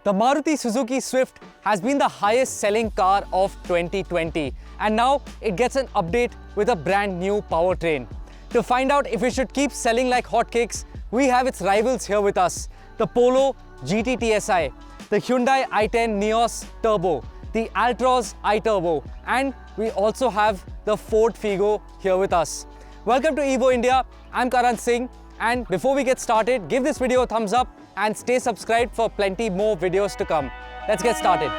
The Maruti Suzuki Swift has been the highest selling car of 2020, and now it gets an update with a brand new powertrain. To find out if it should keep selling like hotcakes, we have its rivals here with us, the Polo GT TSI, the Hyundai i10 Nios Turbo, the Altroz iTurbo, and we also have the Ford Figo here with us. Welcome to Evo India. I'm Karan Singh, and before we get started, give this video a thumbs up and stay subscribed for plenty more videos to come. Let's get started.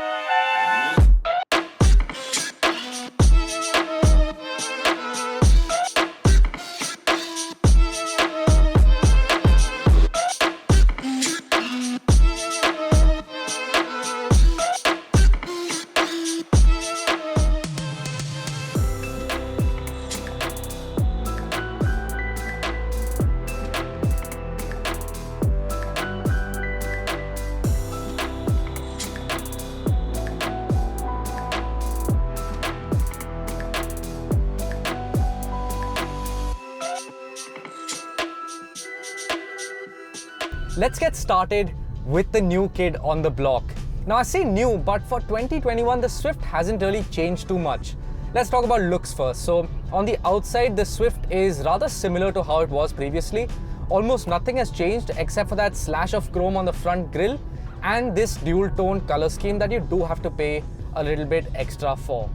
Let's get started with the new kid on the block. Now I say new, but for 2021 the Swift hasn't really changed too much. Let's talk about looks first. So on the outside, the Swift is rather similar to how it was previously. Almost nothing has changed except for that slash of chrome on the front grille and this dual tone color scheme that you do have to pay a little bit extra for.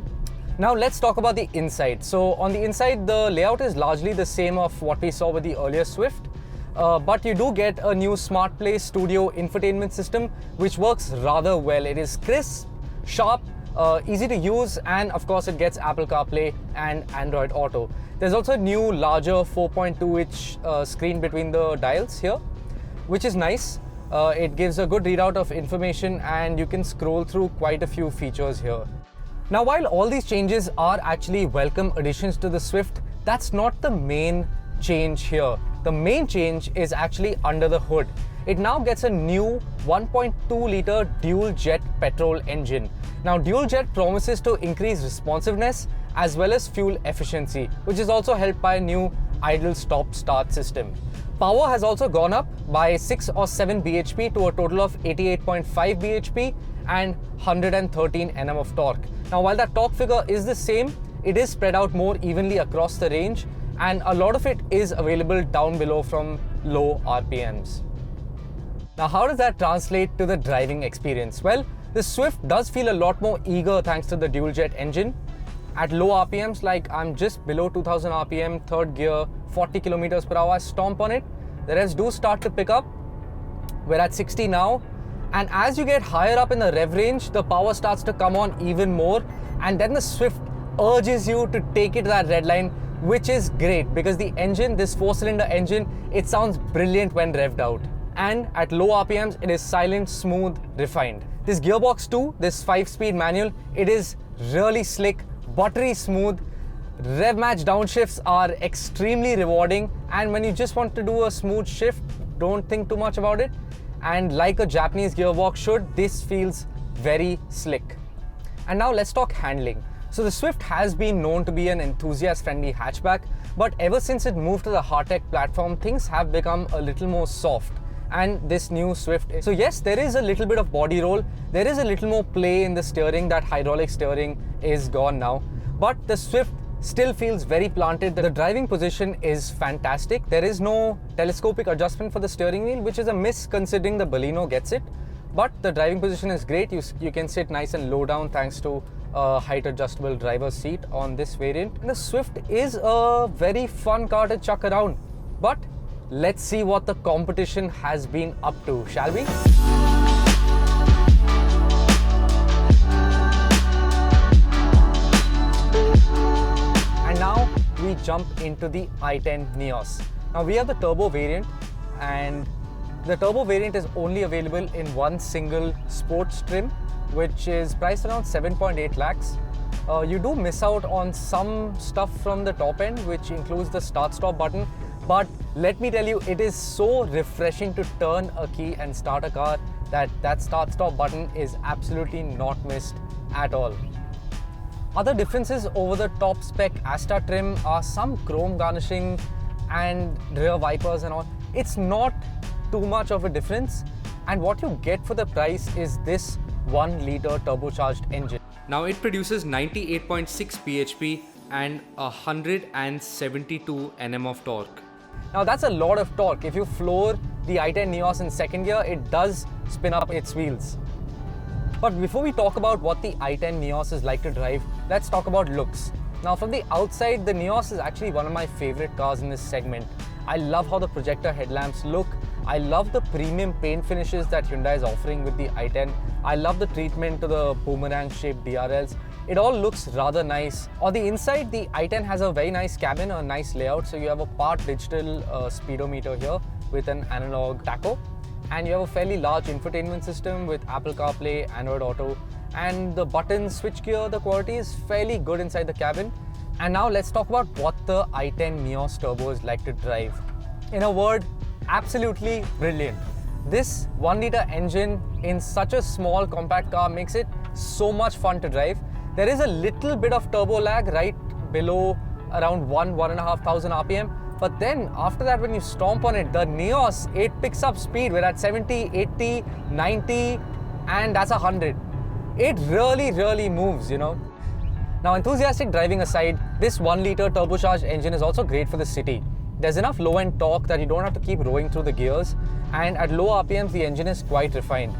Now let's talk about the inside. So on the inside, the layout is largely the same of what we saw with the earlier Swift. But you do get a new Smart Play Studio infotainment system which works rather well. It is crisp, sharp, easy to use, and of course it gets Apple CarPlay and Android Auto. There's also a new larger 4.2-inch screen between the dials here, which is nice. It gives a good readout of information and you can scroll through quite a few features here. Now while all these changes are actually welcome additions to the Swift, that's not the main change here. The main change is actually under the hood. It now gets a new 1.2-litre dual-jet petrol engine. Now dual-jet promises to increase responsiveness as well as fuel efficiency, which is also helped by a new idle stop-start system. Power has also gone up by 6 or 7 bhp to a total of 88.5 bhp and 113 Nm of torque. Now while that torque figure is the same, it is spread out more evenly across the range, and a lot of it is available down below from low RPMs. Now how does that translate to the driving experience? Well, the Swift does feel a lot more eager thanks to the dual jet engine. At low RPMs, like I'm just below 2000 RPM, third gear, 40 kilometers per hour, I stomp on it. The revs do start to pick up. We're at 60 now. And as you get higher up in the rev range, the power starts to come on even more. And then the Swift urges you to take it to that red line, which is great because the engine, this 4-cylinder engine, it sounds brilliant when revved out. And at low RPMs, it is silent, smooth, refined. This gearbox too, this 5-speed manual, it is really slick, buttery smooth. Rev match downshifts are extremely rewarding, and when you just want to do a smooth shift, don't think too much about it. And like a Japanese gearbox should, this feels very slick. And now let's talk handling. So the Swift has been known to be an enthusiast-friendly hatchback, but ever since it moved to the hardtech platform, things have become a little more soft. And this new Swift, so yes, there is a little bit of body roll, there is a little more play in the steering. That hydraulic steering is gone now, but the Swift still feels very planted. The driving position is fantastic. There is no telescopic adjustment for the steering wheel, which is a miss considering the Baleno gets it. But the driving position is great. You can sit nice and low down thanks to a height adjustable driver's seat on this variant. And the Swift is a very fun car to chuck around. But let's see what the competition has been up to, shall we? And now we jump into the i10 Nios. Now we have the turbo variant, and the turbo variant is only available in one single sports trim, which is priced around 7.8 lakhs. You do miss out on some stuff from the top end, which includes the start-stop button. But let me tell you, it is so refreshing to turn a key and start a car that start-stop button is absolutely not missed at all. Other differences over the top spec Asta trim are some chrome garnishing and rear wipers and all. It's not too much of a difference, And what you get for the price is this 1-liter turbocharged engine. Now it produces 98.6 bhp and 172 Nm of torque. Now that's a lot of torque. If you floor the i10 Nios in second gear, it does spin up its wheels. But before we talk about what the i10 Nios is like to drive, let's talk about looks. Now from the outside, the Nios is actually one of my favorite cars in this segment. I love how the projector headlamps look. I love the premium paint finishes that Hyundai is offering with the i10. I love the treatment to the boomerang shaped DRLs. It all looks rather nice. On the inside, the i10 has a very nice cabin, a nice layout. So you have a part digital speedometer here with an analog tacho. And you have a fairly large infotainment system with Apple CarPlay, Android Auto, and the buttons, switchgear, the quality is fairly good inside the cabin. And now let's talk about what the i10 Nios Turbo is like to drive. In a word, absolutely brilliant. This 1-liter engine in such a small compact car makes it so much fun to drive. There is a little bit of turbo lag right below around 1,500 RPM. But then after that, when you stomp on it, the Nios, it picks up speed. We're at 70, 80, 90, and that's 100. It really moves, you know. Now, enthusiastic driving aside, this 1-liter turbocharged engine is also great for the city. There's enough low-end torque that you don't have to keep rowing through the gears, and at low RPMs, the engine is quite refined.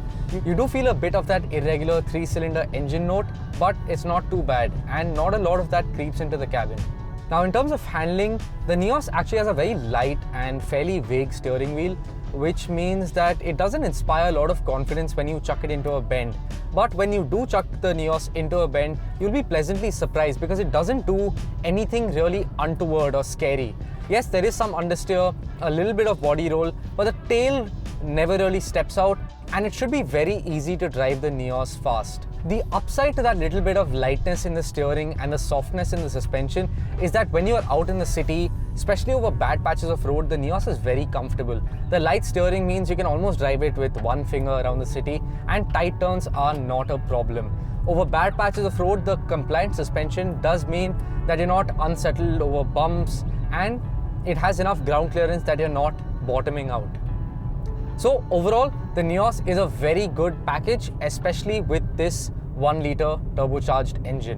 You do feel a bit of that irregular 3-cylinder engine note, but it's not too bad, and not a lot of that creeps into the cabin. Now, in terms of handling, the Nios actually has a very light and fairly vague steering wheel, which means that it doesn't inspire a lot of confidence when you chuck it into a bend. But when you do chuck the Nios into a bend, you'll be pleasantly surprised because it doesn't do anything really untoward or scary. Yes, there is some understeer, a little bit of body roll, but the tail never really steps out, and it should be very easy to drive the Nios fast. The upside to that little bit of lightness in the steering and the softness in the suspension is that when you're out in the city, especially over bad patches of road, the Nios is very comfortable. The light steering means you can almost drive it with one finger around the city, and tight turns are not a problem. Over bad patches of road, the compliant suspension does mean that you're not unsettled over bumps, and it has enough ground clearance that you're not bottoming out. So overall, the Nios is a very good package, especially with this 1-liter turbocharged engine.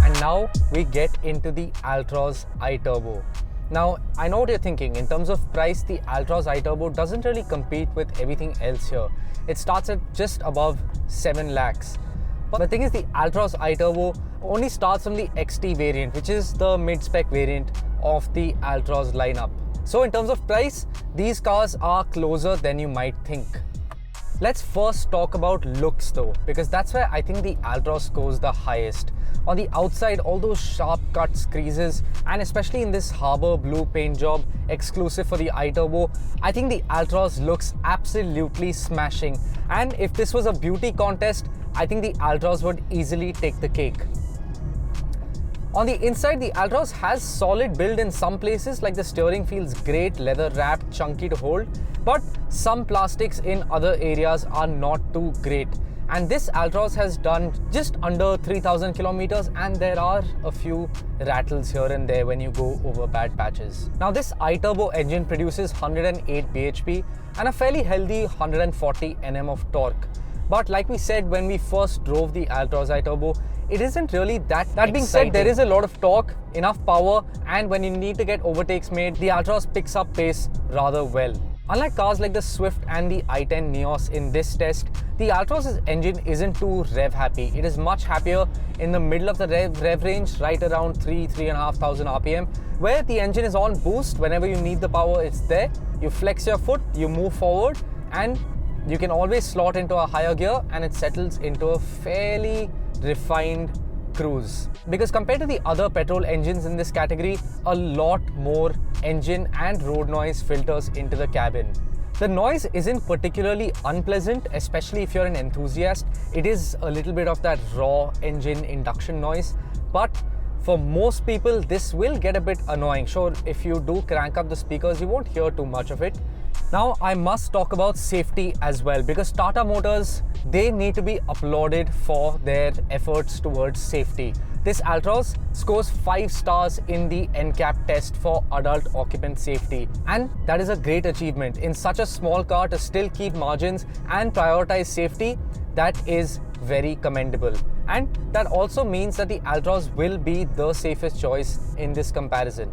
And now we get into the Altroz iTurbo. Now, I know what you're thinking. In terms of price, the Altroz iTurbo doesn't really compete with everything else here. It starts at just above 7 lakhs. But the thing is, the Altroz iTurbo only starts from the XT variant, which is the mid-spec variant of the Altroz lineup. So in terms of price, these cars are closer than you might think. Let's first talk about looks though, because that's where I think the Altroz scores the highest. On the outside, all those sharp cuts, creases, and especially in this Harbor Blue paint job exclusive for the iTurbo, I think the Altroz looks absolutely smashing. And if this was a beauty contest, I think the Altroz would easily take the cake. On the inside, the Altroz has solid build in some places, like the steering feels great, leather wrapped, chunky to hold, but some plastics in other areas are not too great. And this Altroz has done just under 3,000 kilometers, and there are a few rattles here and there when you go over bad patches. Now this iTurbo engine produces 108 bhp and a fairly healthy 140 Nm of torque. But like we said when we first drove the Altroz iTurbo, it isn't really that being said, there is a lot of torque, enough power, and when you need to get overtakes made, the Altroz picks up pace rather well. Unlike cars like the Swift and the i10 Nios in this test, the Altroz's engine isn't too rev happy. It is much happier in the middle of the rev range, right around 3,500 RPM, where the engine is on boost. Whenever you need the power, it's there. You flex your foot, you move forward, and you can always slot into a higher gear, and it settles into a fairly refined cruise. Because compared to the other petrol engines in this category, a lot more engine and road noise filters into the cabin. The noise isn't particularly unpleasant, especially if you're an enthusiast. It is a little bit of that raw engine induction noise, but for most people, this will get a bit annoying. Sure, if you do crank up the speakers, you won't hear too much of it. Now, I must talk about safety as well, because Tata Motors, they need to be applauded for their efforts towards safety. This Altroz scores 5 stars in the NCAP test for adult occupant safety, and that is a great achievement. In such a small car to still keep margins and prioritize safety, that is very commendable. And that also means that the Altroz will be the safest choice in this comparison.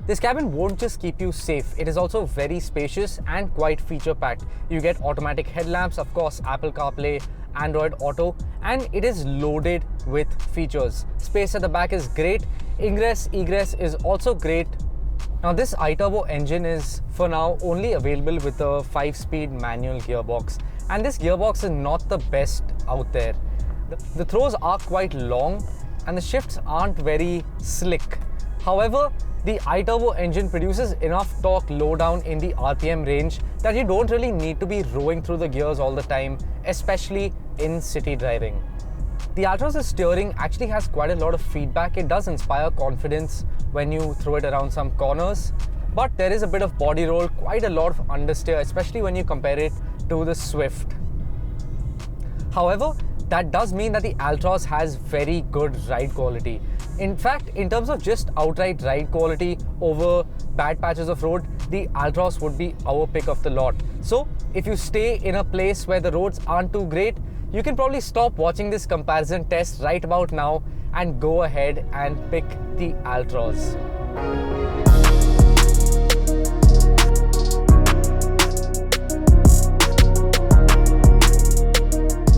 This cabin won't just keep you safe, it is also very spacious and quite feature-packed. You get automatic headlamps, of course, Apple CarPlay, Android Auto, and it is loaded with features. Space at the back is great, ingress, egress is also great. Now this iTurbo engine is for now only available with a 5-speed manual gearbox, and this gearbox is not the best out there. The throws are quite long and the shifts aren't very slick. However, the iTurbo engine produces enough torque low down in the RPM range that you don't really need to be rowing through the gears all the time, especially in city driving. The Altroz's steering actually has quite a lot of feedback. It does inspire confidence when you throw it around some corners, but there is a bit of body roll, quite a lot of understeer, especially when you compare it to the Swift. However, that does mean that the Altroz has very good ride quality. In fact, in terms of just outright ride quality over bad patches of road, the Altroz would be our pick of the lot. So if you stay in a place where the roads aren't too great, you can probably stop watching this comparison test right about now and go ahead and pick the Altroz.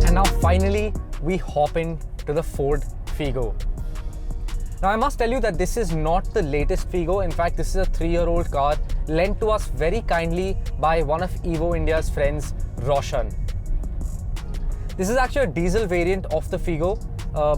And now finally, we hop into the Ford Figo. Now I must tell you that this is not the latest Figo. In fact, this is a 3-year-old car lent to us very kindly by one of Evo India's friends, Roshan. This is actually a diesel variant of the Figo,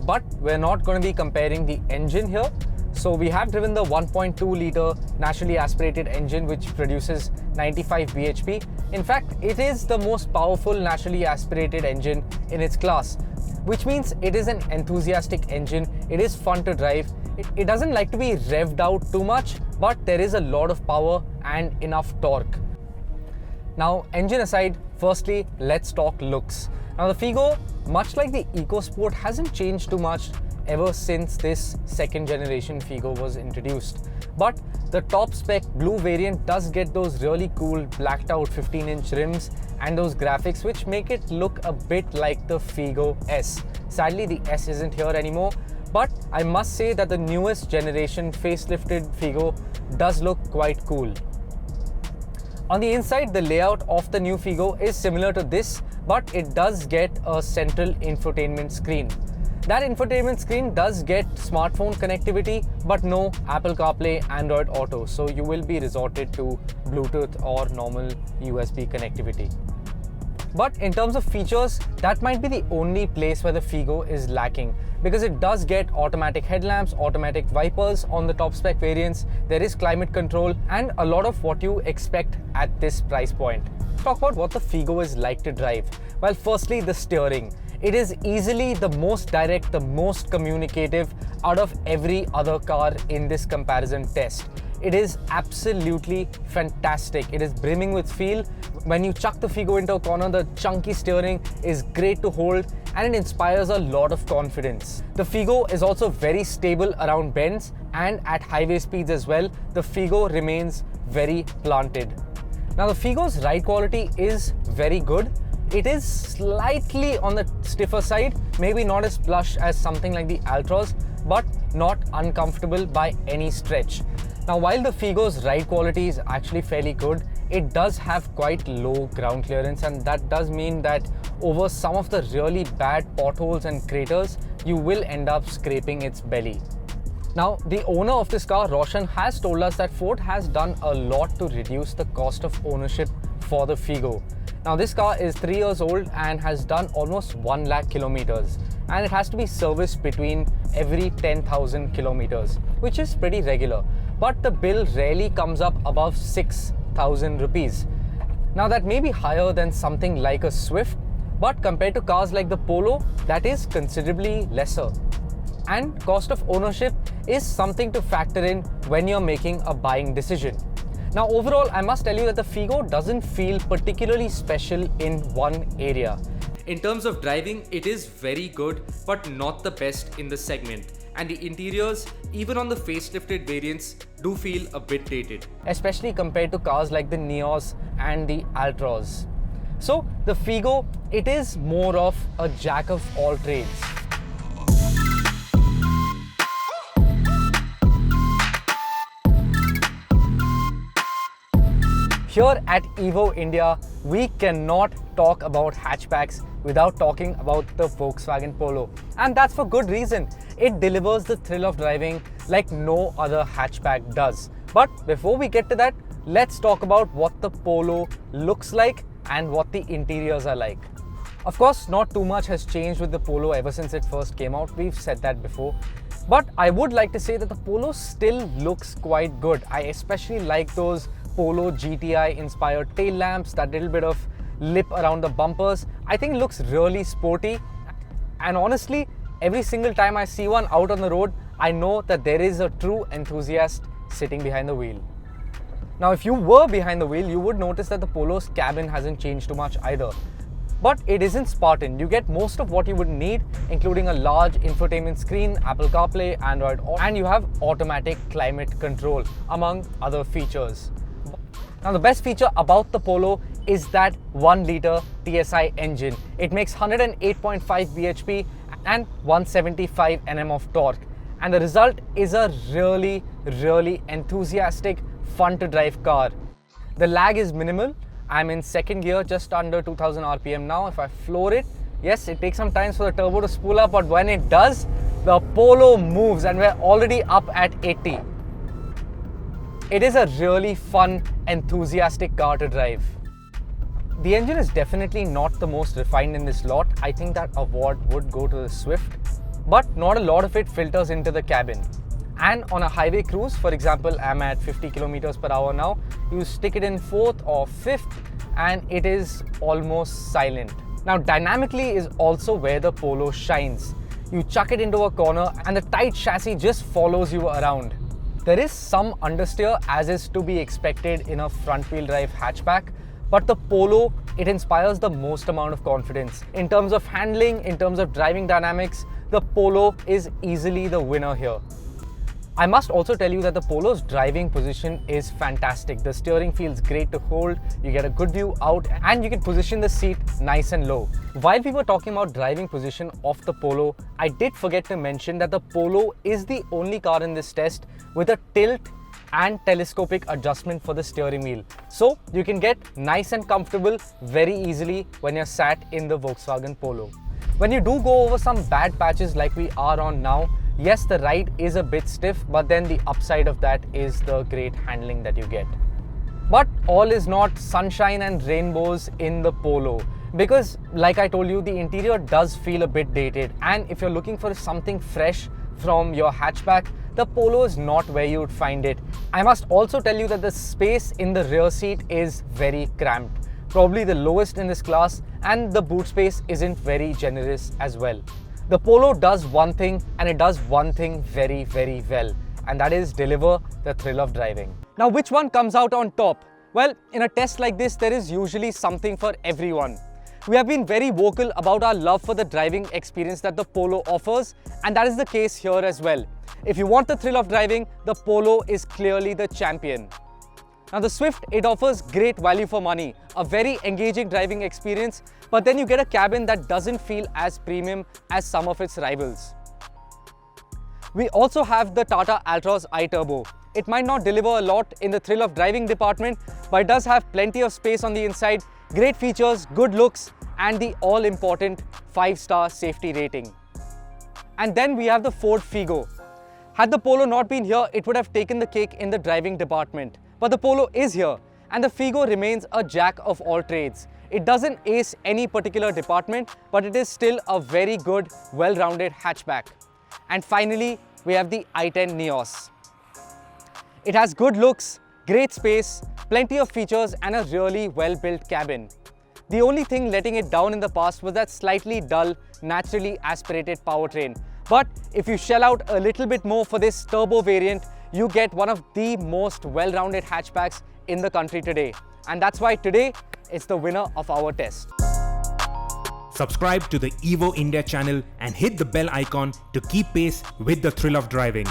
but we're not going to be comparing the engine here. So we have driven the 1.2 litre naturally aspirated engine which produces 95 bhp. In fact, it is the most powerful naturally aspirated engine in its class, which means it is an enthusiastic engine. It is fun to drive. It doesn't like to be revved out too much, but there is a lot of power and enough torque. Now, engine aside, firstly, let's talk looks. Now the Figo, much like the EcoSport, hasn't changed too much ever since this second generation Figo was introduced. But the top spec blue variant does get those really cool blacked out 15-inch rims and those graphics which make it look a bit like the Figo S. Sadly, the S isn't here anymore, but I must say that the newest generation facelifted Figo does look quite cool. On the inside, the layout of the new Figo is similar to this, but it does get a central infotainment screen. That infotainment screen does get smartphone connectivity, but no Apple CarPlay, Android Auto, so you will be resorted to Bluetooth or normal USB connectivity. But in terms of features, that might be the only place where the Figo is lacking, because it does get automatic headlamps, automatic wipers on the top spec variants, there is climate control, and a lot of what you expect at this price point. Let's talk about what the Figo is like to drive. Well, firstly, the steering. It is easily the most direct, the most communicative out of every other car in this comparison test. It is absolutely fantastic. It is brimming with feel. When you chuck the Figo into a corner, the chunky steering is great to hold and it inspires a lot of confidence. The Figo is also very stable around bends and at highway speeds as well. The Figo remains very planted. Now the Figo's ride quality is very good. It is slightly on the stiffer side, maybe not as plush as something like the Altroz, but not uncomfortable by any stretch. Now, while the Figo's ride quality is actually fairly good, it does have quite low ground clearance, and that does mean that over some of the really bad potholes and craters, you will end up scraping its belly. Now, the owner of this car, Roshan, has told us that Ford has done a lot to reduce the cost of ownership for the Figo. Now this car is 3 years old and has done almost 1 lakh kilometers, and it has to be serviced between every 10,000 kilometers, which is pretty regular. But the bill rarely comes up above 6,000 rupees. Now that may be higher than something like a Swift, but compared to cars like the Polo, that is considerably lesser. And cost of ownership is something to factor in when you're making a buying decision. Now overall, I must tell you that the Figo doesn't feel particularly special in one area. In terms of driving, it is very good, but not the best in the segment. and the interiors, even on the facelifted variants, do feel a bit dated. Especially compared to cars like the Nios and the Altroz. So the Figo, it is more of a jack of all trades. Here at Evo India, we cannot talk about hatchbacks without talking about the Volkswagen Polo. And that's for good reason. It delivers the thrill of driving like no other hatchback does. But before we get to that, let's talk about what the Polo looks like and what the interiors are like. Of course, not too much has changed with the Polo ever since it first came out. We've said that before. But I would like to say that the Polo still looks quite good. I especially like those Polo GTI inspired tail lamps, that little bit of lip around the bumpers. I think it looks really sporty. And honestly, every single time I see one out on the road, I know that there is a true enthusiast sitting behind the wheel. Now, if you were behind the wheel, you would notice that the Polo's cabin hasn't changed too much either. But it isn't Spartan. You get most of what you would need, including a large infotainment screen, Apple CarPlay, Android Auto, and you have automatic climate control, among other features. Now, the best feature about the Polo is that 1-liter TSI engine. It makes 108.5 bhp and 175 Nm of torque. And the result is a really, really enthusiastic, fun to drive car. The lag is minimal. I'm in second gear, just under 2000 RPM now. If I floor it, yes, it takes some time for the turbo to spool up, but when it does, the Polo moves and we're already up at 80. It is a really fun, enthusiastic car to drive. The engine is definitely not the most refined in this lot. I think that award would go to the Swift, but not a lot of it filters into the cabin. And on a highway cruise, for example, I'm at 50 kilometers per hour now, you stick it in 4th or 5th and it is almost silent. Now, dynamically is also where the Polo shines. You chuck it into a corner and the tight chassis just follows you around. There is some understeer, as is to be expected in a front-wheel drive hatchback, but the Polo, it inspires the most amount of confidence. In terms of handling, in terms of driving dynamics, the Polo is easily the winner here. I must also tell you that the Polo's driving position is fantastic. The steering feels great to hold, you get a good view out, and you can position the seat nice and low. While we were talking about driving position of the Polo, I did forget to mention that the Polo is the only car in this test with a tilt and telescopic adjustment for the steering wheel. So you can get nice and comfortable very easily when you're sat in the Volkswagen Polo. When you do go over some bad patches like we are on now, yes, the ride is a bit stiff, but then the upside of that is the great handling that you get. But all is not sunshine and rainbows in the Polo, because like I told you, the interior does feel a bit dated, and if you're looking for something fresh from your hatchback, the Polo is not where you would find it. I must also tell you that the space in the rear seat is very cramped, probably the lowest in this class, and the boot space isn't very generous as well. The Polo does one thing, and it does one thing very, very well, and that is deliver the thrill of driving. Now, which one comes out on top? Well, in a test like this, there is usually something for everyone. We have been very vocal about our love for the driving experience that the Polo offers, and that is the case here as well. If you want the thrill of driving, the Polo is clearly the champion. Now, the Swift, it offers great value for money, a very engaging driving experience, but then you get a cabin that doesn't feel as premium as some of its rivals. We also have the Tata Altroz iTurbo. It might not deliver a lot in the thrill of driving department, but it does have plenty of space on the inside, great features, good looks, and the all-important 5-star safety rating. And then we have the Ford Figo. Had the Polo not been here, it would have taken the cake in the driving department. But the Polo is here, and the Figo remains a jack of all trades. It doesn't ace any particular department, but it is still a very good, well-rounded hatchback. And finally, we have the i10 Nios. It has good looks, great space, plenty of features, and a really well-built cabin. The only thing letting it down in the past was that slightly dull, naturally aspirated powertrain. But if you shell out a little bit more for this turbo variant, you get one of the most well-rounded hatchbacks in the country today. And that's why today it's the winner of our test. Subscribe to the Evo India channel and hit the bell icon to keep pace with the thrill of driving.